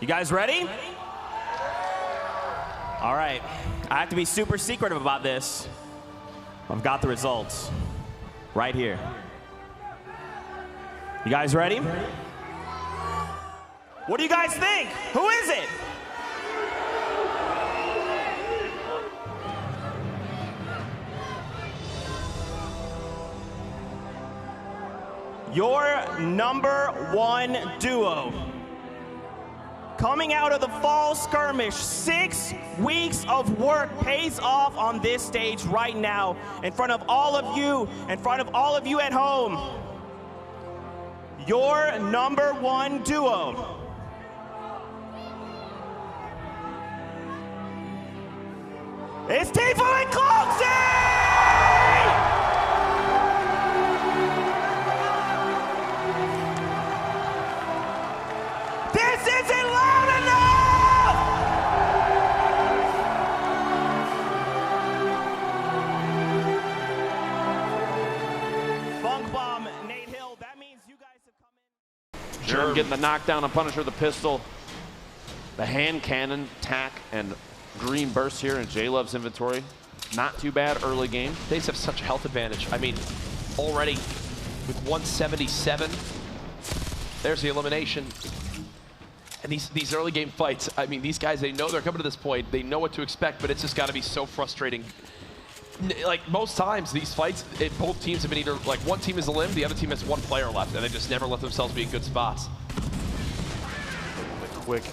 You guys ready? All right. I have to be super secretive about this. I've got the results right here. You guys ready? What do you guys think? Who is it? Your #1 duo. Coming out of the fall skirmish, 6 weeks of work pays off on this stage right now in front of all of you, at home. Your #1 duo. It's Tfue and Cloxy! This isn't loud enough! Funk Bomb, Nate Hill, that means you guys have come in. Germ getting the knockdown on Punisher, the pistol, the hand cannon, tack, and green burst here in J-Love's inventory. Not too bad early game. They have such a health advantage. I mean, already with 177, there's the elimination. And these early game fights, I mean, these guys, they know they're coming to this point. They know what to expect, but it's just got to be so frustrating. Like, most times, these fights, both teams have been either, like, one team is a limb, the other team has one player left, and they just never let themselves be in good spots. Quick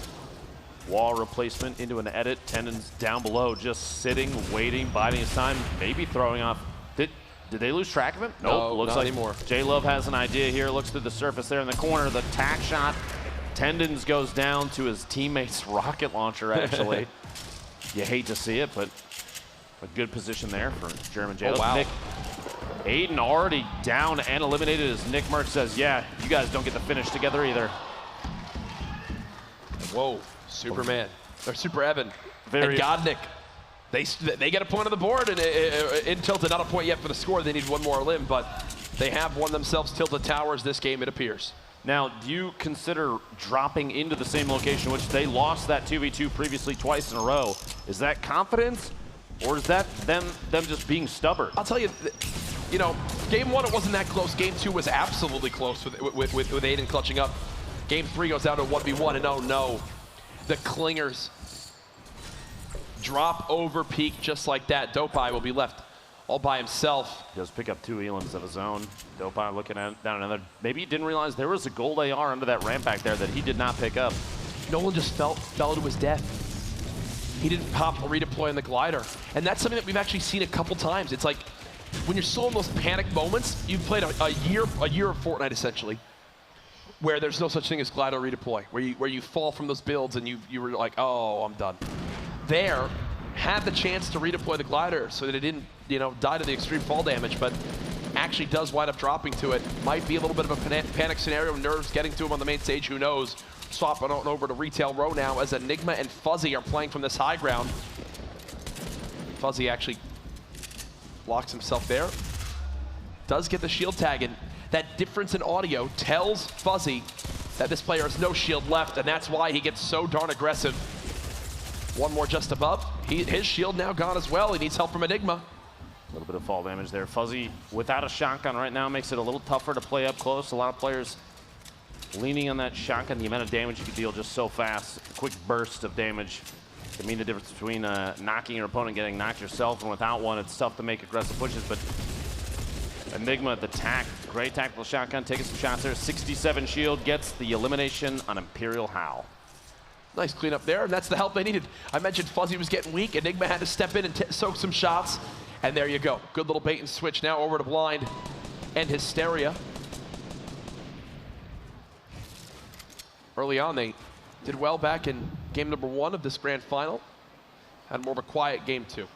wall replacement into an edit. Tendons down below, just sitting, waiting, biding his time, maybe throwing off. Did they lose track of him? Nope, No, looks not like anymore. J-Love has an idea here, looks through the surface there in the corner, the tack shot. Tendons goes down to his teammate's rocket launcher, actually. You hate to see it, but a good position there for German J-Love. Oh, wow. Nick, Aiden already down and eliminated as Nick Merck says, yeah, you guys don't get the finish together either. Whoa, Superman, or Super Evan, Very and Godnick. They get a point on the board, and in Tilted, not a point yet for the score. They need one more limb, but they have won themselves Tilted Towers this game, it appears. Now, do you consider dropping into the same location, which they lost that 2v2 previously twice in a row? Is that confidence, or is that them just being stubborn? I'll tell you, you know, game 1 it wasn't that close. Game 2 was absolutely close with Aiden clutching up. Game 3 goes down to 1v1, and oh no, the Clingers drop over peak just like that. Dopeye will be left all by himself. He does pick up 2 elims of his own. Dopeye looking at down another. Maybe he didn't realize there was a gold AR under that ramp back there that he did not pick up. Nolan just fell to his death. He didn't pop or redeploy on the glider. And that's something that we've actually seen a couple times. It's like, when you're still in those panic moments, you've played a year of Fortnite essentially, where there's no such thing as glider redeploy, where you fall from those builds and you were like, oh, I'm done. There, had the chance to redeploy the glider so that it didn't, you know, die to the extreme fall damage, but actually does wind up dropping to it. Might be a little bit of a panic scenario, nerves getting to him on the main stage, who knows. Swapping on over to Retail Row now as Enigma and Fuzzy are playing from this high ground. Fuzzy actually locks himself there. Does get the shield tag, and that difference in audio tells Fuzzy that this player has no shield left, and that's why he gets so darn aggressive. One more just above. His shield now gone as well. He needs help from Enigma. A little bit of fall damage there. Fuzzy without a shotgun right now makes it a little tougher to play up close. A lot of players leaning on that shotgun. The amount of damage you can deal just so fast. A quick burst of damage can mean the difference between knocking your opponent, getting knocked yourself, and without one, it's tough to make aggressive pushes. But Enigma at the tack, great tactical shotgun, taking some shots there. 67 shield, gets the elimination on Imperial Howl. Nice cleanup there, and that's the help they needed. I mentioned Fuzzy was getting weak. Enigma had to step in and soak some shots, and there you go. Good little bait and switch now over to Blind and Hysteria. Early on, they did well back in game number 1 of this grand final. Had more of a quiet game 2. At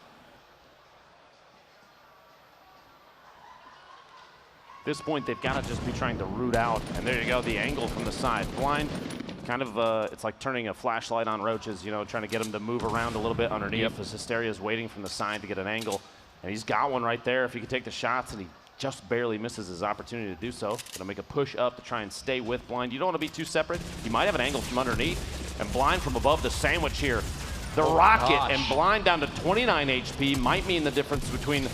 this point, they've got to just be trying to root out, and there you go, the angle from the side. Blind, kind of, it's like turning a flashlight on roaches, you know, trying to get them to move around a little bit underneath as Hysteria is waiting from the side to get an angle. And he's got one right there if he could take the shots, and he just barely misses his opportunity to do so. Gonna make a push up to try and stay with Blind. You don't want to be too separate. You might have an angle from underneath. And Blind from above the sandwich here. The rocket and Blind down to 29 HP might mean the difference between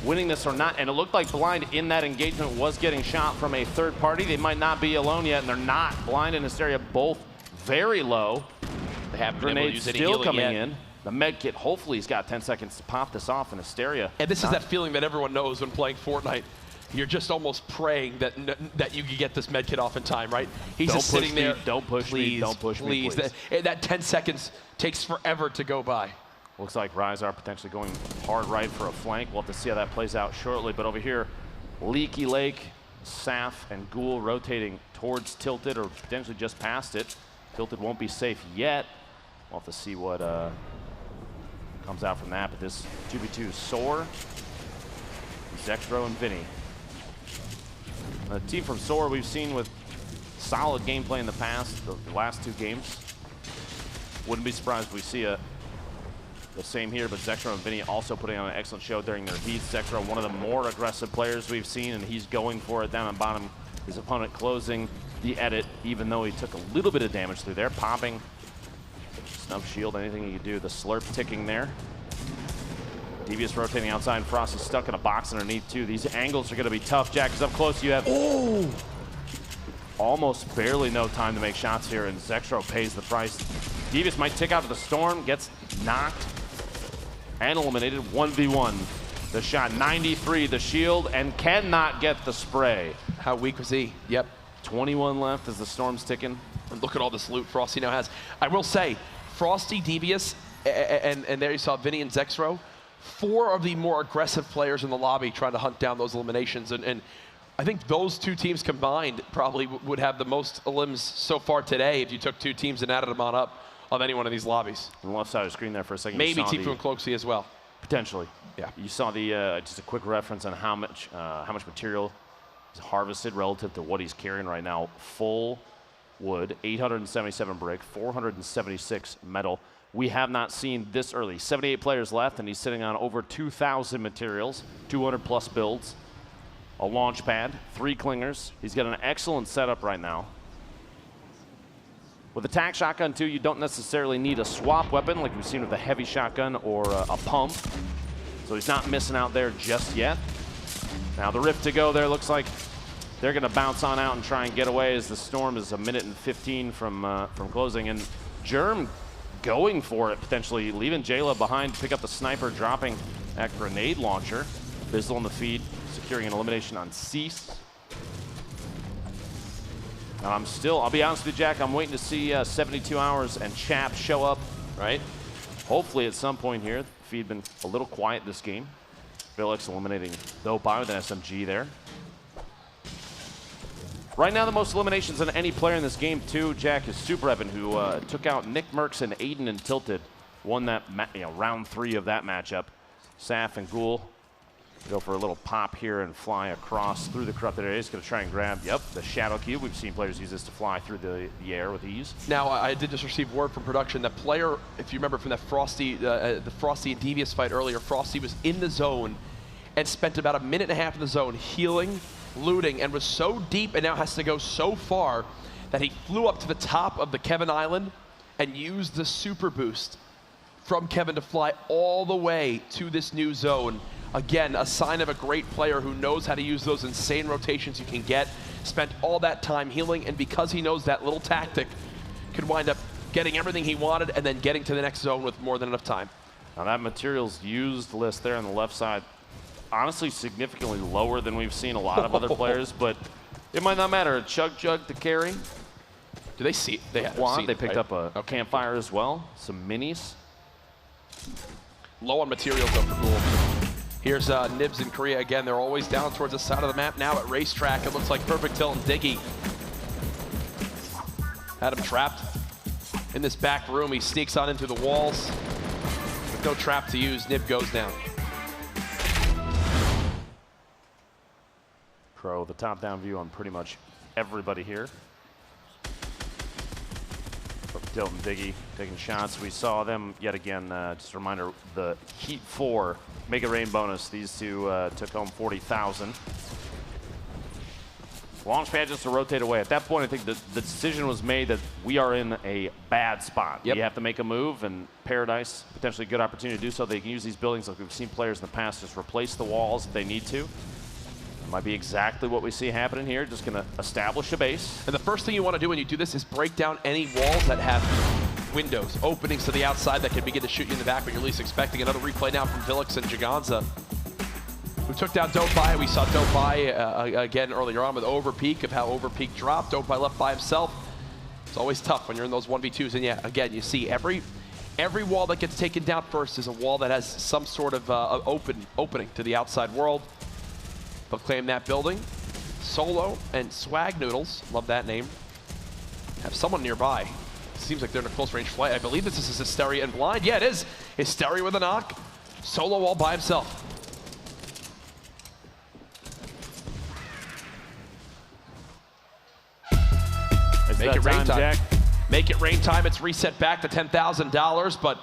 winning this or not. And it looked like Blind in that engagement was getting shot from a third party. They might not be alone yet, and they're not. Blind and Hysteria both very low. They have grenades still coming in. The med kit, hopefully he's got 10 seconds to pop this off in Hysteria. And this is that feeling that everyone knows when playing Fortnite. You're just almost praying that you can get this med kit off in time, right? He's just sitting there. Don't push me. Don't push me, please. That 10 seconds takes forever to go by. Looks like Rise are potentially going hard right for a flank. We'll have to see how that plays out shortly. But over here, Leaky Lake, Saf, and Ghoul rotating towards Tilted or potentially just past it. Tilted won't be safe yet. We'll have to see what comes out from that. But this 2v2 Soar, Zextro, and Vinny. A team from Soar we've seen with solid gameplay in the past, the last 2 games. Wouldn't be surprised if we see the same here, but Zextro and Vinny also putting on an excellent show during their heats. Zextro, one of the more aggressive players we've seen, and he's going for it down on bottom. His opponent closing the edit, even though he took a little bit of damage through there. Popping, snub shield, anything he could do. The slurp ticking there. Devious rotating outside. Frosty stuck in a box underneath, too. These angles are going to be tough, Jack, because up close you have almost barely no time to make shots here, and Zextro pays the price. Devious might tick out to the storm, gets knocked and eliminated. 1v1. The shot 93, the shield, and cannot get the spray. How weak was he? Yep. 21 left as the storm's ticking. And look at all this loot Frosty now has. I will say, Frosty, Devious, and there you saw Vinny and Zextro, 4 of the more aggressive players in the lobby trying to hunt down those eliminations. And I think those 2 teams combined probably would have the most elims so far today if you took 2 teams and added them on up of any one of these lobbies. On the left side of the screen there for a second. Maybe Tfue and Cloaksy as well. Potentially. Yeah. You saw the just a quick reference on how much material is harvested relative to what he's carrying right now. Full wood, 877 brick, 476 metal. We have not seen this early. 78 players left, and he's sitting on over 2,000 materials, 200 plus builds, a launch pad, 3 clingers. He's got an excellent setup right now. With a tac shotgun, too, you don't necessarily need a swap weapon like we've seen with a heavy shotgun or a pump. So he's not missing out there just yet. Now the rift to go there looks like they're going to bounce on out and try and get away as the storm is 1 minute and 15 from closing. And Germ going for it, potentially leaving Jayla behind to pick up the sniper, dropping that grenade launcher. Bizzle in the feed, securing an elimination on Cease. I'll be honest with you, Jack, I'm waiting to see 72 Hours and Chap show up, right? Hopefully at some point here. The feed been a little quiet this game. Felix eliminating Dopai with an SMG there. Right now, the most eliminations on any player in this game, too, Jack, is Super Evan, who took out Nick Merckx and Aiden and Tilted. Won that round 3 of that matchup. Saf and Ghoul go for a little pop here and fly across through the corrupted area. He's going to try and grab, the Shadow Cube. We've seen players use this to fly through the air with ease. Now, I did just receive word from production that player, if you remember from that Frosty, the Frosty and Devious fight earlier, Frosty was in the zone and spent about 1.5 minutes in the zone healing, looting, and was so deep and now has to go so far that he flew up to the top of the Kevin Island and used the super boost from Kevin to fly all the way to this new zone. Again, a sign of a great player who knows how to use those insane rotations you can get. Spent all that time healing, and because he knows that little tactic, could wind up getting everything he wanted and then getting to the next zone with more than enough time. Now that materials used list there on the left side, honestly significantly lower than we've seen a lot of other players, but it might not matter. Chug Jug to carry. Do they see it? They have Quad, seen they it, picked right? up a campfire as well, some minis. Low on materials though for Ghoul. Here's Nibs in Korea again. They're always down towards the side of the map now at Racetrack. It looks like Perfect Tilt and Diggy had him trapped in this back room. He sneaks on into the walls. With no trap to use, Nib goes down. Pro, the top-down view on pretty much everybody here. Tilt and Diggy taking shots. We saw them yet again. Just a reminder, the Heat 4 Mega Rain bonus. These two took home 40,000. Launch pad just to rotate away. At that point, I think the decision was made that we are in a bad spot. Yep. You have to make a move, and Paradise, potentially a good opportunity to do so. They can use these buildings like we've seen players in the past just replace the walls if they need to. It might be exactly what we see happening here. Just going to establish a base. And the first thing you want to do when you do this is break down any walls that have windows, openings to the outside that can begin to shoot you in the back when you're least expecting. Another replay now from Villix and Jaganza, who took down Dopey. We saw Dopey again earlier on with Overpeak, of how Overpeak dropped. Dopey left by himself. It's always tough when you're in those 1v2s. And yeah, again, you see every wall that gets taken down first is a wall that has some sort of opening to the outside world. They'll claim that building. Solo and Swag Noodles, love that name, have someone nearby. Seems like they're in a close range flight. I believe this is Hysteria and Blind. Yeah, it is. Hysteria with a knock. Solo all by himself. Make it rain time. Jack. Make it rain time. It's reset back to $10,000, but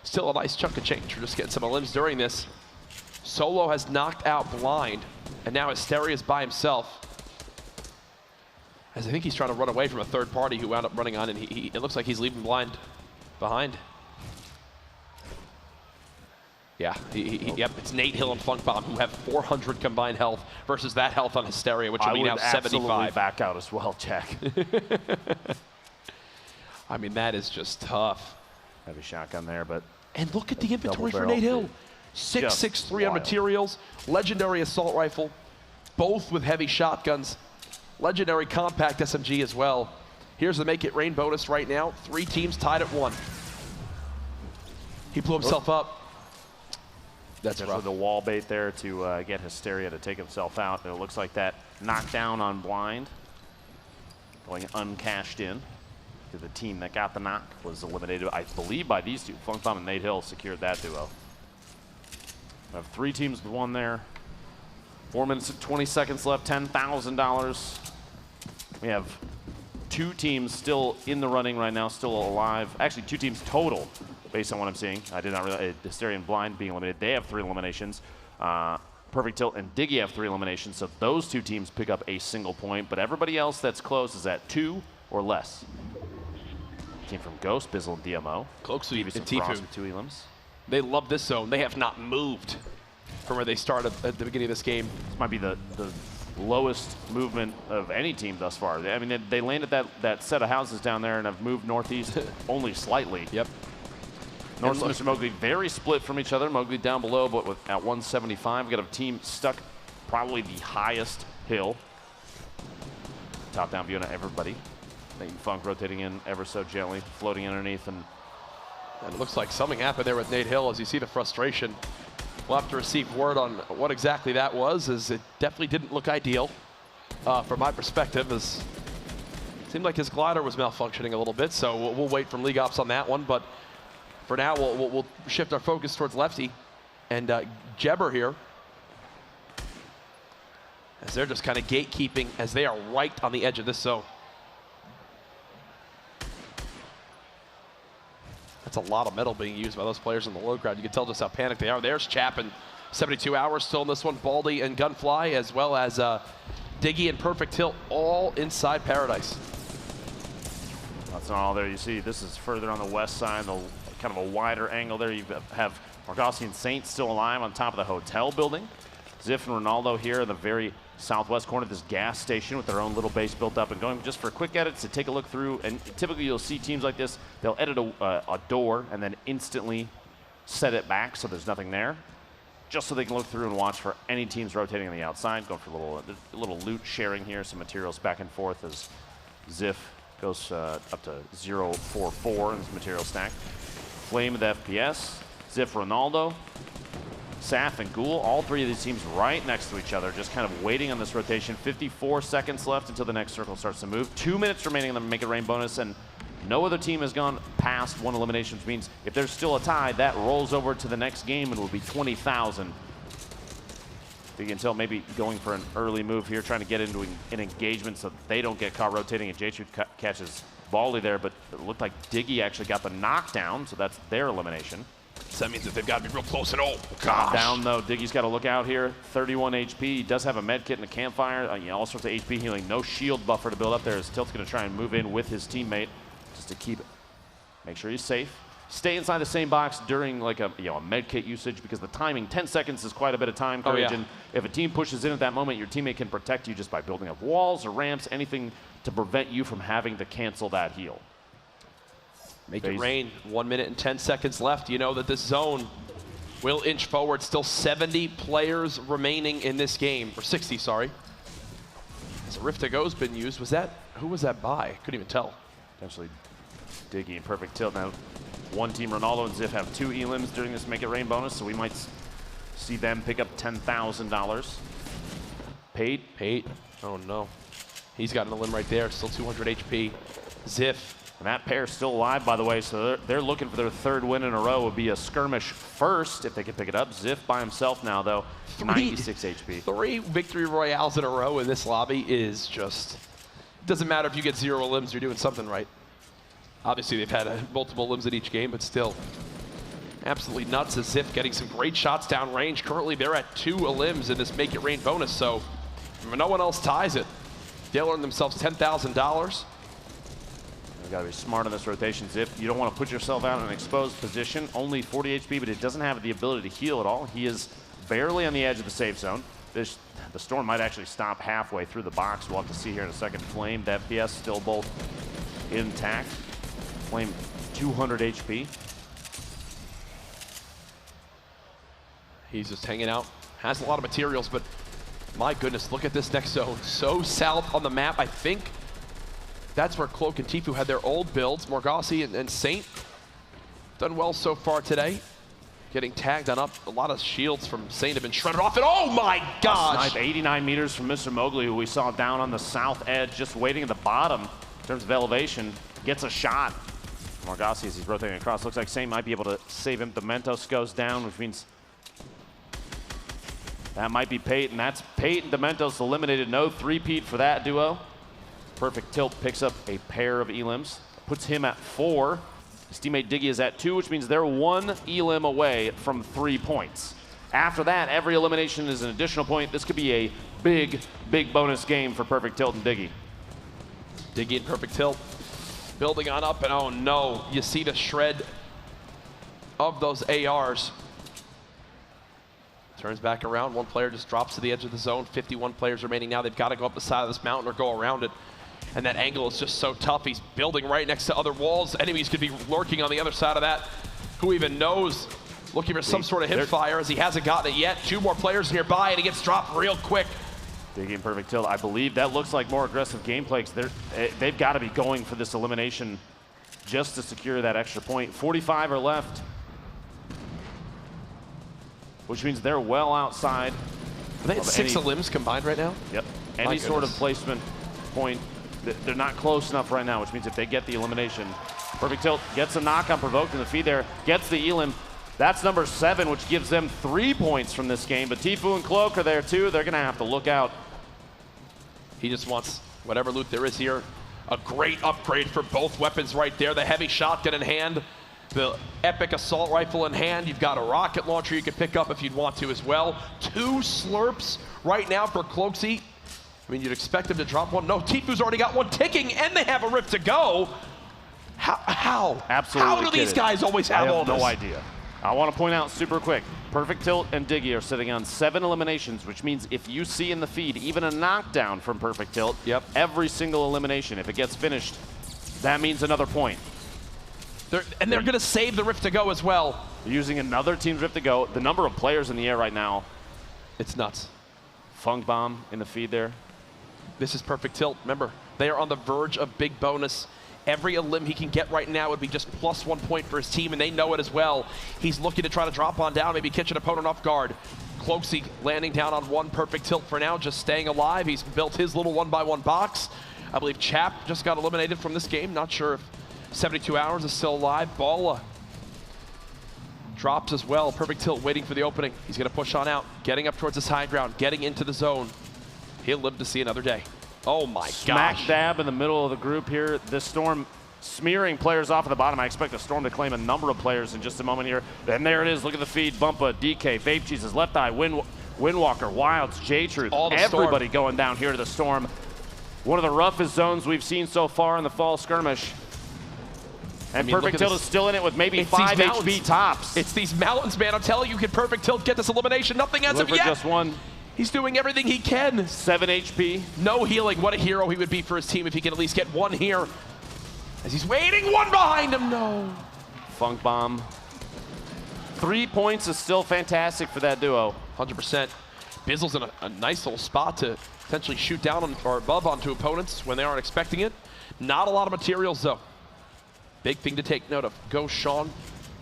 still a nice chunk of change. We're just getting some limbs during this. Solo has knocked out Blind, and now Hysteria is by himself. As I think he's trying to run away from a third party who wound up running on, and it looks like he's leaving Blind behind. Yeah, yep, it's Nate Hill and Funkbomb who have 400 combined health versus that health on Hysteria, which will be now 75. I would absolutely back out as well, Jack. I mean, that is just tough. Heavy shotgun there, but... And look at the inventory for Nate Hill. 6.63 on materials, legendary assault rifle, both with heavy shotguns, legendary compact SMG as well. Here's the Make It Rain bonus right now. 3 teams tied at 1. He blew himself up. That's rough. The wall bait there to get Hysteria to take himself out. And it looks like that knockdown on Blind, going uncashed in to the team that got the knock, was eliminated, I believe, by these two. Funkbomb and Nate Hill secured that duo. We have 3 teams with 1 there. 4 minutes and 20 seconds left, $10,000. We have 2 teams still in the running right now, still alive. Actually, 2 teams total, based on what I'm seeing. I did not realize Hysteria and Blind being eliminated. They have 3 eliminations. Perfect Tilt and Diggy have 3 eliminations, so those 2 teams pick up a single point, but everybody else that's close is at 2 or less. Team from Ghost, Bizzle, and DMO. Cloaksuit and Tfue with 2 elims. They love this zone. They have not moved from where they started at the beginning of this game. This might be the lowest movement of any team thus far. I mean, they landed that set of houses down there and have moved northeast only slightly. Yep. North and Mr. Mowgli very split from each other. Mowgli down below, but at 175. We've got a team stuck probably the highest hill. Top-down view on everybody. Making Funk rotating in ever so gently, floating underneath. And it looks like something happened there with Nate Hill as you see the frustration. We'll have to receive word on what exactly that was, as it definitely didn't look ideal from my perspective, as it seemed like his glider was malfunctioning a little bit, so we'll wait from League Ops on that one. But for now, we'll shift our focus towards Lefty and Jebber here, as they're just kind of gatekeeping as they are right on the edge of this zone. That's a lot of metal being used by those players in the low ground. You can tell just how panicked they are. There's Chapin, 72 hours still in this one. Baldy and Gunfly, as well as Diggy and Perfect Tilt, all inside Paradise. That's not all there. You see, this is further on the west side, the kind of a wider angle there. You have Margossi and Saint still alive on top of the hotel building. Ziff and Ronaldo here in the very southwest corner of this gas station with their own little base built up and going just for quick edits to take a look through. And typically you'll see teams like this, they'll edit a door and then instantly set it back so there's nothing there, just so they can look through and watch for any teams rotating on the outside. Going for a little loot sharing here, some materials back and forth as Ziff goes up to 0.44 in his material stack. Flame with FPS, Ziff, Ronaldo, Saf and Ghoul, all 3 of these teams right next to each other, just kind of waiting on this rotation. 54 seconds left until the next circle starts to move. 2 minutes remaining on the Make It Rain bonus, and no other team has gone past 1 elimination, which means if there's still a tie, that rolls over to the next game and will be 20,000. You can tell maybe going for an early move here, trying to get into an engagement so they don't get caught rotating, and J2 catches Baldy there, but it looked like Diggy actually got the knockdown, so that's their elimination. So that means that they've got to be real close and oh, gosh. Down though, Diggy's got to look out here. 31 HP. He does have a med kit and a campfire. All sorts of HP healing. No shield buffer to build up there as Tilt's going to try and move in with his teammate just to make sure he's safe. Stay inside the same box during like a med kit usage because the timing, 10 seconds is quite a bit of time courage. And if a team pushes in at that moment, your teammate can protect you just by building up walls or ramps, anything to prevent you from having to cancel that heal. Make it rain. 1 minute and 10 seconds left. You know that this zone will inch forward. Still 70 players remaining in this game, or 60, sorry. As a Rift to Go's been used. Who was that by? Couldn't even tell. Potentially Diggy and Perfect Tilt. Now, one team, Ronaldo and Ziff, have 2 elims during this Make It Rain bonus, so we might see them pick up $10,000. Pate. Oh no. He's got an elim right there. Still 200 HP. Ziff. And that pair's still alive, by the way, so they're looking for their 3rd win in a row. It would be a skirmish first if they could pick it up. Ziff by himself now, though, 96 HP. 3 victory royales in a row in this lobby is just... It doesn't matter if you get 0 elims, you're doing something right. Obviously, they've had multiple elims in each game, but still. Absolutely nuts as Ziff getting some great shots down range. Currently, they're at 2 elims in this Make It Rain bonus, so no one else ties it. They'll earn themselves $10,000. You've got to be smart on this rotation, Ziff. You don't want to put yourself out in an exposed position. Only 40 HP, but it doesn't have the ability to heal at all. He is barely on the edge of the safe zone. The storm might actually stop halfway through the box. We'll have to see here in a second. Flame, the FPS still both intact. Flame, 200 HP. He's just hanging out. Has a lot of materials, but my goodness, look at this next zone. So south on the map, I think. That's where Cloak and Tfue had their old builds. Morgasi and Saint done well so far today. Getting tagged on up. A lot of shields from Saint have been shredded off. And oh my gosh! Snipe 89 meters from Mr. Mowgli, who we saw down on the south edge, just waiting at the bottom in terms of elevation. Gets a shot. Morgasi, as he's rotating across, looks like Saint might be able to save him. Dementos goes down, which means that might be Pate, and that's Pate and Dementos eliminated. No 3-peat for that duo. Perfect Tilt picks up a pair of elims, puts him at 4. His teammate Diggy is at 2, which means they're 1 elim away from 3 points. After that, every elimination is an additional point. This could be a big, big bonus game for Perfect Tilt and Diggy. Diggy and Perfect Tilt building on up, and oh no, you see the shred of those ARs. Turns back around, 1 player just drops to the edge of the zone. 51 players remaining now. They've got to go up the side of this mountain or go around it. And that angle is just so tough. He's building right next to other walls. Enemies could be lurking on the other side of that. Who even knows? Looking for some sort of hip fire as he hasn't gotten it yet. 2 more players nearby, and he gets dropped real quick. Diggy and Perfect Tilt, I believe that looks like more aggressive gameplay. They've got to be going for this elimination just to secure that extra point. 45 are left, which means they're well outside. Are they at 6 elims combined right now? Yep. Any sort of placement point. They're not close enough right now, which means if they get the elimination, Perfect Tilt gets a knock on provoked in the feed there, gets the elim. That's number 7, which gives them 3 points from this game. But Tfue and Cloak are there too. They're gonna have to look out. He just wants whatever loot there is here. A great upgrade for both weapons right there. The heavy shotgun in hand, the epic assault rifle in hand. You've got a rocket launcher you can pick up if you'd want to as well. 2 slurps right now for Cloaksy. I mean, you'd expect him to drop 1. No, Tfue's already got 1 ticking, and they have a Rift to go. How? Absolutely. How do these guys always have all this? I have no idea. I want to point out super quick, Perfect Tilt and Diggy are sitting on 7 eliminations, which means if you see in the feed even a knockdown from Perfect Tilt, every single elimination, if it gets finished, that means another point. They're going to save the Rift to go as well. They're using another team's Rift to go. The number of players in the air right now, it's nuts. Funk Bomb in the feed there. This is Perfect Tilt. Remember, they are on the verge of big bonus. Every elim he can get right now would be just +1 point for his team, and they know it as well. He's looking to try to drop on down, maybe catch an opponent off guard. Cloaksy landing down on 1 Perfect Tilt for now, just staying alive. He's built his little 1x1 box. I believe Chap just got eliminated from this game. Not sure if 72 Hours is still alive. Balla drops as well. Perfect Tilt waiting for the opening. He's going to push on out, getting up towards this high ground, getting into the zone. He'll live to see another day. Oh my gosh. Smack dab in the middle of the group here. This storm smearing players off at the bottom. I expect the Storm to claim a number of players in just a moment here. And there it is. Look at the feed. Bumpa, DK, Vape Jesus, Left Eye, Windwalker, Wilds, J-Truth. Everybody going down here to the Storm. One of the roughest zones we've seen so far in the fall skirmish. And Perfect Tilt is still in it with maybe 5 HP tops. It's these mountains, man. I'm telling you, can Perfect Tilt get this elimination? Nothing as of yet. Just one. He's doing everything he can. 7 HP. No healing. What a hero he would be for his team if he can at least get one here. As he's waiting, one behind him. No. Funk Bomb. 3 points is still fantastic for that duo. 100%. Bizzle's in a nice little spot to potentially shoot down on, or above onto opponents when they aren't expecting it. Not a lot of materials, though. Big thing to take note of. Go Sean,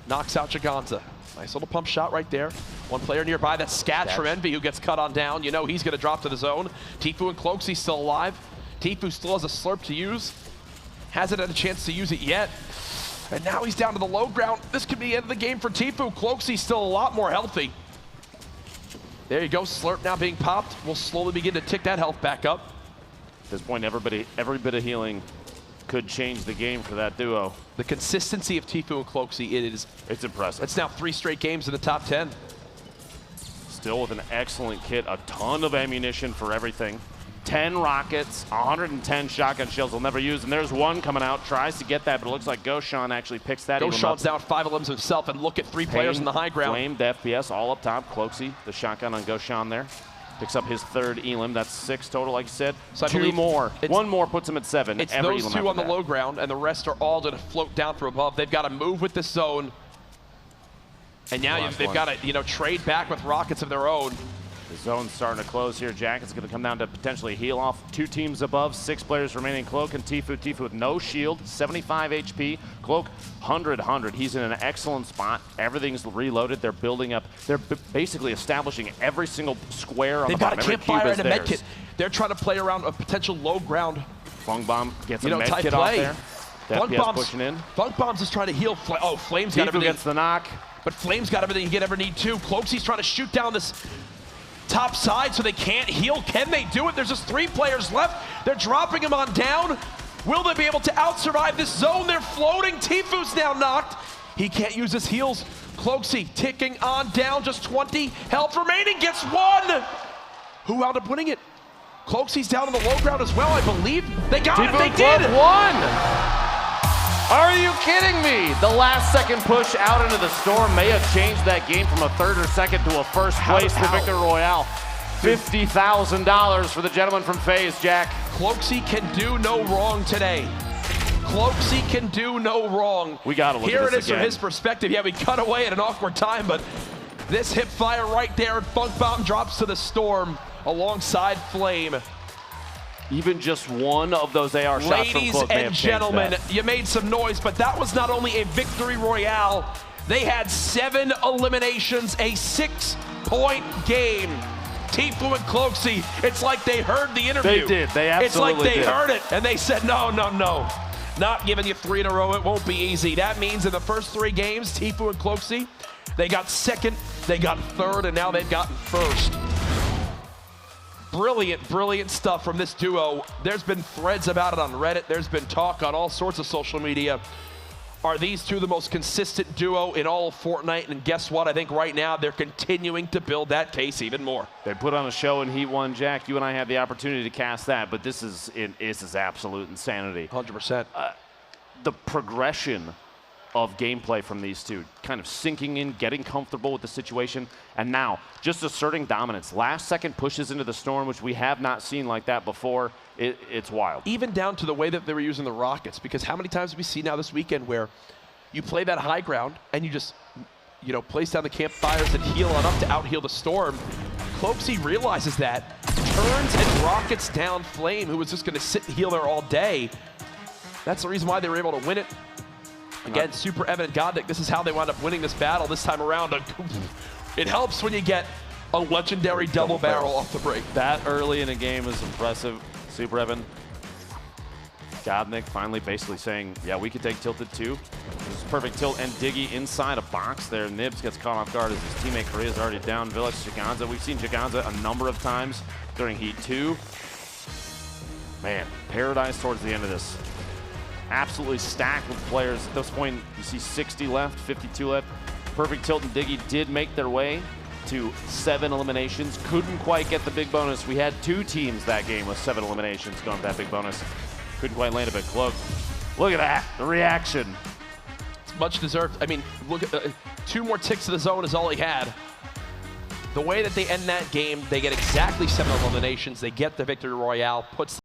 knocks out Chiganza. Nice little pump shot right there. One player nearby, that's Sketch from Envy, who gets cut on down. You know he's going to drop to the zone. Tfue and Cloakzy still alive. Tfue still has a slurp to use. Hasn't had a chance to use it yet. And now he's down to the low ground. This could be the end of the game for Tfue. Cloakzy's still a lot more healthy. There you go, slurp now being popped. We'll slowly begin to tick that health back up. At this point, every bit of healing could change the game for that duo. The consistency of Tfue and Cloakzy, it's impressive. It's now 3 straight games in the top 10. Still with an excellent kit, a ton of ammunition for everything. 10 rockets, 110 shotgun shells they'll never use, and there's one coming out, tries to get that, but it looks like Goshan actually picks that. Goshan's down 5 elims himself, and look at 3 players in the high ground. Flamed FPS all up top. Cloakzy, the shotgun on Goshan there. Picks up his 3rd elim. That's 6 total, like you said. So 2 more. 1 more puts him at 7. It's those 2 on the low ground, and the rest are all going to float down from above. They've got to move with this zone. And now they've got to, trade back with rockets of their own. The zone's starting to close here. Jack is going to come down to potentially heal off 2 teams above. 6 players remaining. Cloak and Tfue. Tfue with no shield, 75 HP. Cloak, 100. He's in an excellent spot. Everything's reloaded. They're building up. They're basically establishing every single square on the bottom. They've got a campfire and a med kit. They're trying to play around a potential low ground. Funk Bomb gets a med kit off there. Funk Bomb's pushing in. Funk Bomb's just trying to heal. Flame's got everything. Tfue gets the knock. But Flame's got everything you could ever need too. Cloakzy's trying to shoot down this top side so they can't heal. Can they do it? There's just 3 players left. They're dropping him on down. Will they be able to out-survive this zone? They're floating. Tfue's now knocked. He can't use his heals. Cloakzy ticking on down. Just 20 health remaining. Gets 1. Who wound up winning it? Cloakzy's down on the low ground as well, I believe. They got it. They did. 1. Are you kidding me? The last second push out into the Storm may have changed that game from a 3rd or 2nd to a 1st place for Victor Royale. $50,000 for the gentleman from FaZe, Jack. Cloakzy can do no wrong today. Cloakzy can do no wrong. We got to look Here at this it is again. from his perspective. Yeah, we cut away at an awkward time, but this hip fire right there, and Funk Bomb drops to the Storm alongside Flame. Even just one of those AR shots from Cloak may have changed that. Ladies and gentlemen, you made some noise, but that was not only a victory royale. They had 7 eliminations, a 6-point game. Tfue and Cloakzy, it's like they heard the interview. They did. They absolutely did. It's like they heard it, and they said, no. Not giving you 3 in a row. It won't be easy. That means in the first 3 games, Tfue and Cloakzy, they got 2nd, they got 3rd, and now they've gotten 1st. Brilliant stuff from this duo. There's been threads about it on Reddit. There's been talk on all sorts of social media. Are these 2 the most consistent duo in all of Fortnite? And guess what? I think right now they're continuing to build that case even more. They put on a show in Heat 1, Jack. You and I had the opportunity to cast that, but this is absolute insanity. 100%. The progression of gameplay from these 2, kind of sinking in, getting comfortable with the situation, and now just asserting dominance. Last second pushes into the Storm, which we have not seen like that before. It's wild. Even down to the way that they were using the rockets, because how many times have we seen now this weekend where you play that high ground and you just, place down the campfires and heal on up to out-heal the Storm. Cloakzy realizes that, turns and rockets down Flame, who was just going to sit and heal there all day. That's the reason why they were able to win it. Again, super evident Godnik, this is how they wound up winning this battle this time around. It helps when you get a legendary double barrel off the break. That early in a game is impressive. Super Evan. Godnik finally basically saying, yeah, we could take Tilted too. This is perfect tilt and Diggy inside a box there. Nibs gets caught off guard as his teammate Korea is already down. Village, Chiganza. We've seen Chiganza a number of times during Heat 2. Man, paradise towards the end of this. absolutely stacked with players. At this point, you see 60 left, 52 left. Perfect Tilt and Diggy did make their way to 7 eliminations. Couldn't quite get the big bonus. We had 2 teams that game with 7 eliminations going for that big bonus. Couldn't quite land it, but look at that, the reaction. It's much deserved. I mean, look at 2 more ticks to the zone is all he had. The way that they end that game, they get exactly 7 eliminations. They get the victory royale, puts